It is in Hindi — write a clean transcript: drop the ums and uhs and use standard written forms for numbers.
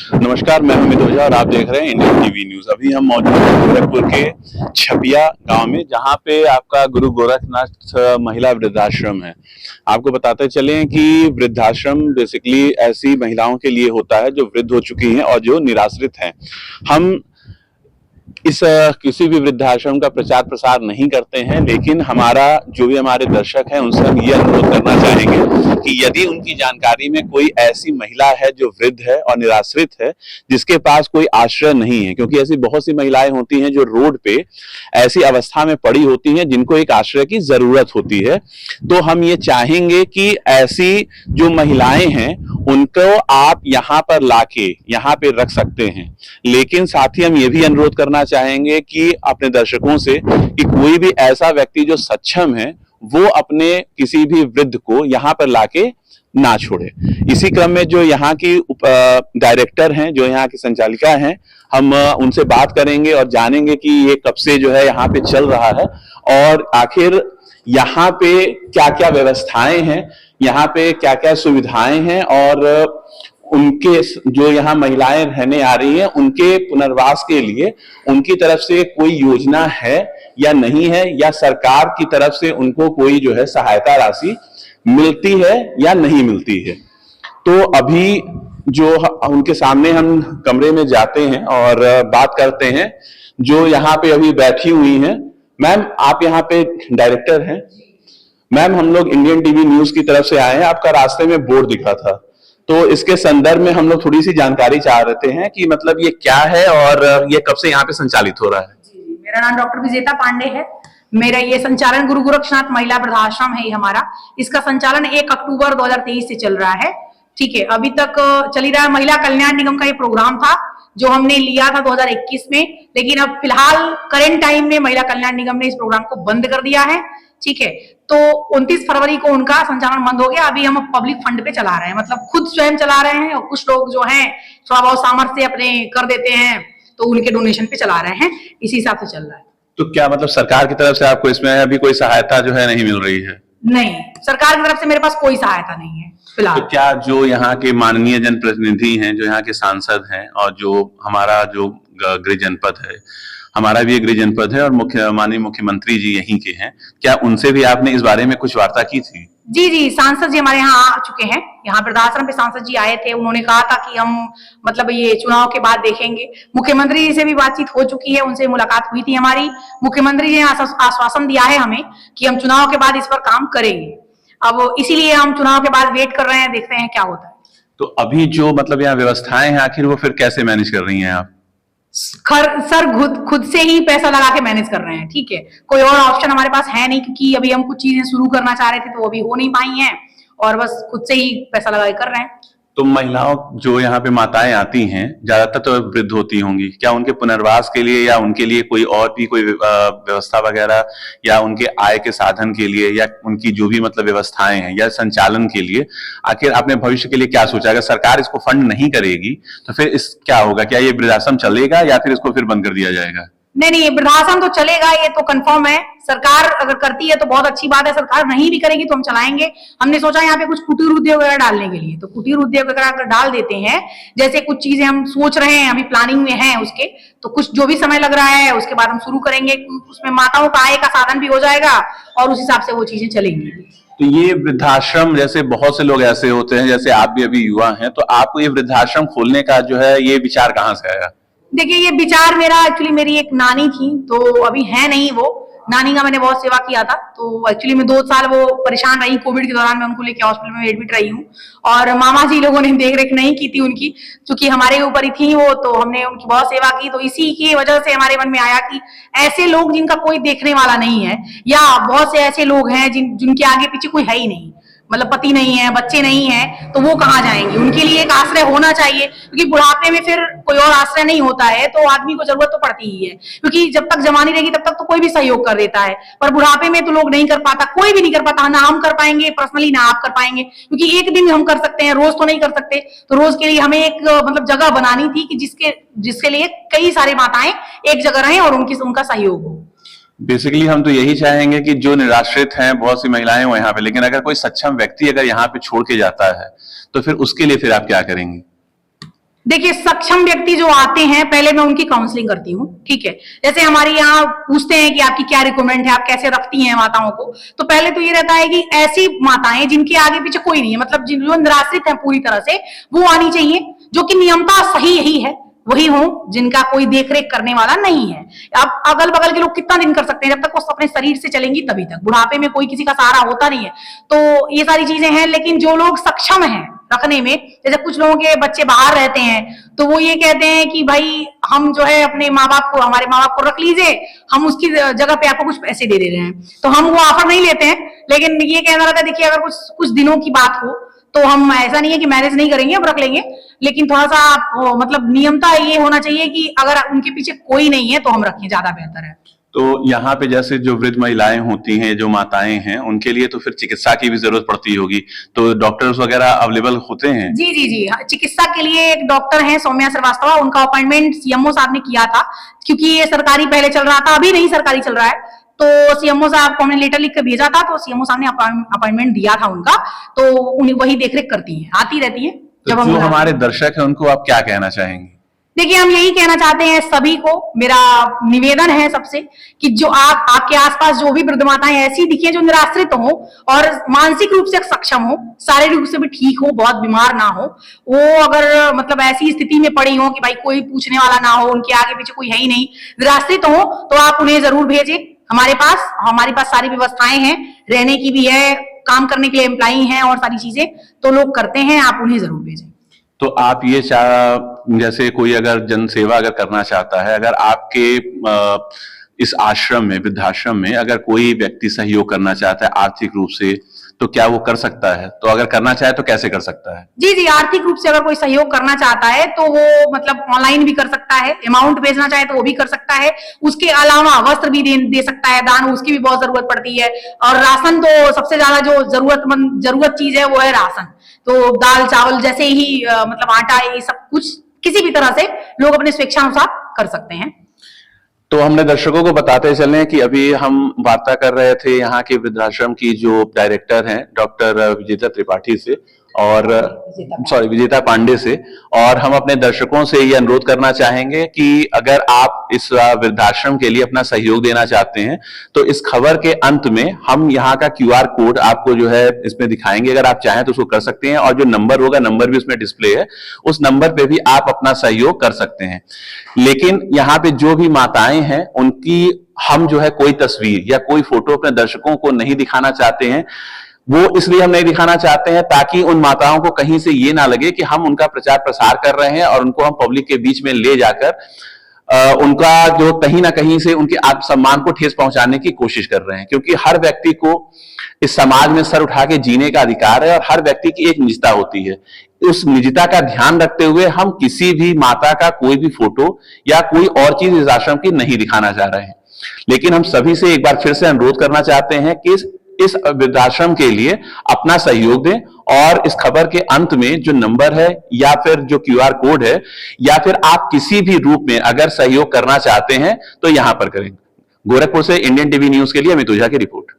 नमस्कार, मैं अमित ओझा और आप देख रहे हैं इंडियन टीवी न्यूज। अभी हम मौजूद हैं गोरखपुर के छपिया गांव में, जहां पे आपका गुरु गोरखनाथ महिला वृद्धाश्रम है। आपको बताते चलें कि वृद्धाश्रम बेसिकली ऐसी महिलाओं के लिए होता है जो वृद्ध हो चुकी हैं और जो निराश्रित हैं। हम इस किसी भी वृद्धाश्रम का प्रचार प्रसार नहीं करते हैं, लेकिन हमारा जो भी हमारे दर्शक हैं उनसे हम ये अनुरोध करना चाहेंगे कि यदि उनकी जानकारी में कोई ऐसी महिला है जो वृद्ध है और निराश्रित है, जिसके पास कोई आश्रय नहीं है, क्योंकि ऐसी बहुत सी महिलाएं होती हैं जो रोड पे ऐसी अवस्था में पड़ी होती हैं जिनको एक आश्रय की जरूरत होती है। तो हम ये चाहेंगे कि ऐसी जो महिलाएं हैं उनको आप यहाँ पर लाके यहाँ पे रख सकते हैं, लेकिन साथ ही हम ये भी अनुरोध करना चाहेंगे कि अपने दर्शकों से कि कोई भी ऐसा व्यक्ति जो सक्षम है वो अपने किसी भी वृद्ध को यहाँ पर लाके ना छोड़े। इसी क्रम में जो यहाँ की डायरेक्टर हैं, जो यहाँ की संचालिका हैं, हम उनसे बात करेंगे और जानेंगे कि ये कब से जो है यहाँ पे चल रहा है और आखिर यहाँ पे क्या क्या व्यवस्थाएं हैं, यहाँ पे क्या क्या सुविधाएं हैं और उनके जो यहाँ महिलाएं रहने आ रही हैं उनके पुनर्वास के लिए उनकी तरफ से कोई योजना है या नहीं है, या सरकार की तरफ से उनको कोई जो है सहायता राशि मिलती है या नहीं मिलती है। तो अभी जो उनके सामने हम कमरे में जाते हैं और बात करते हैं। जो यहाँ पे अभी बैठी हुई हैं, मैम आप यहाँ पे डायरेक्टर हैं। मैम, हम लोग इंडियन टीवी न्यूज की तरफ से आए हैं, आपका रास्ते में बोर्ड दिखा था, तो इसके संदर्भ में हम लोग थोड़ी सी जानकारी चाह रहे हैं कि मतलब ये क्या है और ये कब से यहाँ पे संचालित हो रहा है। जी, मेरा नाम डॉक्टर विजेता पांडे है। मेरा ये संचालन गुरु गोरखनाथ महिला वृद्धाश्रम है हमारा। इसका संचालन 1 अक्टूबर 2023 से चल रहा है। ठीक है, अभी तक चल ही रहा है। महिला कल्याण निगम का ये प्रोग्राम था जो हमने लिया था 2021 में, लेकिन अब फिलहाल करेंट टाइम में महिला कल्याण निगम ने इस प्रोग्राम को बंद कर दिया है। ठीक है, तो 29 फरवरी को उनका संचालन बंद हो गया। अभी हम पब्लिक फंड पे चला रहे हैं, मतलब खुद स्वयं चला रहे हैं, और कुछ लोग जो हैं थोड़ा बहुत सामर्थ्य अपने कर देते हैं तो उनके डोनेशन पे चला रहे हैं। इसी हिसाब से चल रहा है। तो क्या मतलब सरकार की तरफ से आपको इसमें अभी कोई सहायता जो है नहीं मिल रही है? नहीं, सरकार की तरफ से मेरे पास कोई सहायता नहीं है फिलहाल। तो क्या जो यहाँ के माननीय जनप्रतिनिधि हैं, जो यहाँ के सांसद हैं और जो हमारा जो गृह जनपद है, हमारा भी गृह जनपद है और माननीय मुख्यमंत्री जी यहीं के हैं, क्या उनसे भी आपने इस बारे में कुछ वार्ता की थी? जी, सांसद जी हमारे यहाँ आ चुके हैं। यहाँ वृद्धाश्रम पे सांसद जी आए थे। उन्होंने कहा था कि हम मतलब ये चुनाव के बाद देखेंगे। मुख्यमंत्री जी से भी बातचीत हो चुकी है, उनसे मुलाकात हुई थी हमारी। मुख्यमंत्री जी ने आश्वासन दिया है हमें कि हम चुनाव के बाद इस पर काम करेंगे। अब इसीलिए हम चुनाव के बाद वेट कर रहे हैं, देखते हैं क्या होता है। तो अभी जो मतलब यहाँ व्यवस्थाएं हैं, आखिर वो फिर कैसे मैनेज कर रही हैं आप? सर खुद से ही पैसा लगा के मैनेज कर रहे हैं। ठीक है, कोई और ऑप्शन हमारे पास है नहीं, क्योंकि अभी हम कुछ चीजें शुरू करना चाह रहे थे तो वो अभी हो नहीं पाई हैं, और बस खुद से ही पैसा लगा के कर रहे हैं। तो महिलाओं जो यहाँ पे माताएं आती हैं, ज्यादातर तो वृद्ध होती होंगी, क्या उनके पुनर्वास के लिए या उनके लिए कोई और भी कोई व्यवस्था वगैरह, या उनके आय के साधन के लिए, या उनकी जो भी मतलब व्यवस्थाएं हैं या संचालन के लिए, आखिर आपने भविष्य के लिए क्या सोचा? अगर सरकार इसको फंड नहीं करेगी तो फिर इस क्या होगा? क्या ये वृद्धाश्रम चलेगा या फिर इसको फिर बंद कर दिया जाएगा? नहीं, वृद्धाश्रम तो चलेगा, ये तो कंफर्म है। सरकार अगर करती है तो बहुत अच्छी बात है, सरकार नहीं भी करेगी तो हम चलाएंगे। हमने सोचा यहाँ पे कुछ कुटीर उद्योग वगैरह डालने के लिए, तो कुटीर उद्योग वगैरह अगर डाल देते हैं, जैसे कुछ चीजें हम सोच रहे हैं, अभी प्लानिंग में है उसके, तो कुछ जो भी समय लग रहा है उसके बाद हम शुरू करेंगे। उसमें माताओं का आय का साधन भी हो जाएगा और उस हिसाब से वो चीजें चलेंगी। तो ये वृद्धाश्रम, जैसे बहुत से लोग ऐसे होते हैं, जैसे आप भी अभी युवा हैं, तो आपको ये वृद्धाश्रम खोलने का जो है ये विचार कहाँ से आया? देखिए, ये विचार मेरा एक्चुअली, मेरी एक नानी थी, तो अभी है नहीं वो नानी का, मैंने बहुत सेवा किया था। तो एक्चुअली मैं 2 साल वो परेशान रही, कोविड के दौरान मैं उनको लेके हॉस्पिटल में एडमिट रही हूँ, और मामा जी लोगों ने देख रेख नहीं की थी उनकी, क्योंकि हमारे ऊपर ही थी वो, तो हमने उनकी बहुत सेवा की। तो इसी की वजह से हमारे मन में आया कि ऐसे लोग जिनका कोई देखने वाला नहीं है, या बहुत से ऐसे लोग हैं जिनके आगे पीछे कोई है ही नहीं, मतलब पति नहीं है, बच्चे नहीं है, तो वो कहाँ जाएंगे? उनके लिए एक आश्रय होना चाहिए, क्योंकि बुढ़ापे में फिर कोई और आश्रय नहीं होता है तो आदमी को जरूरत तो पड़ती ही है, क्योंकि जब तक जवानी रहेगी तब तक तो कोई भी सहयोग कर देता है, पर बुढ़ापे में तो लोग नहीं कर पाता, कोई भी नहीं कर पाता। ना हम कर पाएंगे पर्सनली, ना आप कर पाएंगे, क्योंकि एक दिन हम कर सकते हैं, रोज तो नहीं कर सकते। तो रोज के लिए हमें एक मतलब जगह बनानी थी कि जिसके लिए कई सारी माताएं एक जगह रहें और उनका सहयोग हो। बेसिकली हम तो यही चाहेंगे कि जो निराश्रित हैं, बहुत सी महिलाएं हो यहाँ पे, लेकिन अगर कोई सक्षम व्यक्ति अगर यहाँ पे छोड़ के जाता है तो फिर उसके लिए फिर आप क्या करेंगे? देखिए, सक्षम व्यक्ति जो आते हैं पहले मैं उनकी काउंसलिंग करती हूँ, ठीक है। जैसे हमारे यहाँ पूछते हैं कि आपकी क्या रिक्वायरमेंट है, आप कैसे रखती हैं माताओं को, तो पहले तो ये रहता है कि ऐसी माताएं जिनके आगे पीछे कोई नहीं है, मतलब जिन जो निराश्रित है पूरी तरह से, वो आनी चाहिए, जो कि नियमता सही यही है वही हो, जिनका कोई देखरेख करने वाला नहीं है। अब अगल बगल के लोग कितना दिन कर सकते हैं, जब तक वो अपने शरीर से चलेंगी तभी तक, बुढ़ापे में कोई किसी का सहारा होता नहीं है। तो ये सारी चीजें हैं, लेकिन जो लोग सक्षम हैं रखने में, जैसे कुछ लोगों के बच्चे बाहर रहते हैं तो वो ये कहते हैं कि भाई हम जो है अपने माँ बाप को, हमारे माँ बाप को रख लीजिए, हम उसकी जगह पे आपको कुछ पैसे दे दे रहे हैं, तो हम वो ऑफर नहीं लेते हैं। लेकिन ये कहना रहता है, देखिए अगर कुछ दिनों की बात हो तो हम, ऐसा नहीं है कि मैरिज नहीं करेंगे, हम रख लेंगे, लेकिन थोड़ा सा मतलब नियमता ये होना चाहिए कि अगर उनके पीछे कोई नहीं है तो हम रखें, ज्यादा बेहतर है। तो यहाँ पे जैसे जो वृद्ध महिलाएं होती हैं, जो माताएं हैं, उनके लिए तो फिर चिकित्सा की भी जरूरत पड़ती होगी, तो डॉक्टर्स वगैरह अवेलेबल होते हैं? जी जी जी, चिकित्सा के लिए एक डॉक्टर हैं सौम्या श्रीवास्तव, उनका अपॉइंटमेंट सीएमओ साहब ने किया था, क्योंकि ये सरकारी पहले चल रहा था, अभी नहीं सरकारी चल रहा है, तो सीएमओ साहब को हमने लेटर लिख कर भेजा था, तो सीएमओ साहब ने अपॉइंटमेंट दिया था उनका, तो उन्हें वही देखरेख करती है, आती रहती है। तो जो हमारे दर्शक हैं उनको आप क्या कहना चाहेंगे? देखिए, हम यही कहना चाहते हैं सभी को, मेरा निवेदन है सबसे कि जो आपके आसपास जो भी वृद्ध माताएं ऐसी दिखे जो निराश्रित हो और मानसिक रूप से सक्षम हो, शारीरिक रूप से भी ठीक हो, बहुत बीमार ना हो, वो अगर मतलब ऐसी स्थिति में पड़ी हो कि भाई कोई पूछने वाला ना हो, उनके आगे पीछे कोई है ही नहीं, निराश्रित हो, तो आप उन्हें जरूर भेजें हमारे पास सारी व्यवस्थाएं हैं, रहने की भी है, काम करने के लिए एम्प्लॉई हैं और सारी चीजें तो लोग करते हैं, आप उन्हें जरूर भेजें। तो आप ये जैसे कोई अगर जन सेवा अगर करना चाहता है, अगर आपके इस आश्रम में, वृद्धाश्रम में अगर कोई व्यक्ति सहयोग करना चाहता है आर्थिक रूप से, तो क्या वो कर सकता है? तो अगर करना चाहे तो कैसे कर सकता है? जी जी, आर्थिक रूप से अगर कोई सहयोग करना चाहता है तो वो मतलब ऑनलाइन भी कर सकता है, अमाउंट भेजना चाहे तो वो भी कर सकता है, उसके अलावा वस्त्र भी दे सकता है दान, उसकी भी बहुत जरूरत पड़ती है, और राशन तो सबसे ज्यादा जो जरूरत चीज है वो है राशन, तो दाल चावल जैसे ही मतलब आटा, ये सब कुछ किसी भी तरह से लोग अपने स्वेच्छानुसार कर सकते हैं। तो हमने दर्शकों को बताते चले कि अभी हम वार्ता कर रहे थे यहाँ के वृद्धाश्रम की जो डायरेक्टर हैं डॉक्टर विजेता त्रिपाठी से, और विजेता पांडे से, और हम अपने दर्शकों से ये अनुरोध करना चाहेंगे कि अगर आप इस वृद्धाश्रम के लिए अपना सहयोग देना चाहते हैं तो इस खबर के अंत में हम यहाँ का QR कोड आपको जो है इसमें दिखाएंगे, अगर आप चाहें तो उसको कर सकते हैं, और जो नंबर होगा, नंबर भी उसमें डिस्प्ले है, उस नंबर पे भी आप अपना सहयोग कर सकते हैं। लेकिन यहाँ पे जो भी माताएं हैं उनकी हम जो है कोई तस्वीर या कोई फोटो अपने दर्शकों को नहीं दिखाना चाहते हैं। वो इसलिए हम नहीं दिखाना चाहते हैं ताकि उन माताओं को कहीं से ये ना लगे कि हम उनका प्रचार प्रसार कर रहे हैं और उनको हम पब्लिक के बीच में ले जाकर उनका जो कहीं ना कहीं से उनके आत्मसम्मान को ठेस पहुंचाने की कोशिश कर रहे हैं, क्योंकि हर व्यक्ति को इस समाज में सर उठा के जीने का अधिकार है और हर व्यक्ति की एक निजता होती है। उस निजता का ध्यान रखते हुए हम किसी भी माता का कोई भी फोटो या कोई और चीज इस आश्रम की नहीं दिखाना चाह रहे हैं। लेकिन हम सभी से एक बार फिर से अनुरोध करना चाहते हैं कि इस वृद्धाश्रम के लिए अपना सहयोग दें, और इस खबर के अंत में जो नंबर है या फिर जो QR कोड है, या फिर आप किसी भी रूप में अगर सहयोग करना चाहते हैं तो यहां पर करें। गोरखपुर से इंडियन टीवी न्यूज के लिए अमित ओझा की रिपोर्ट।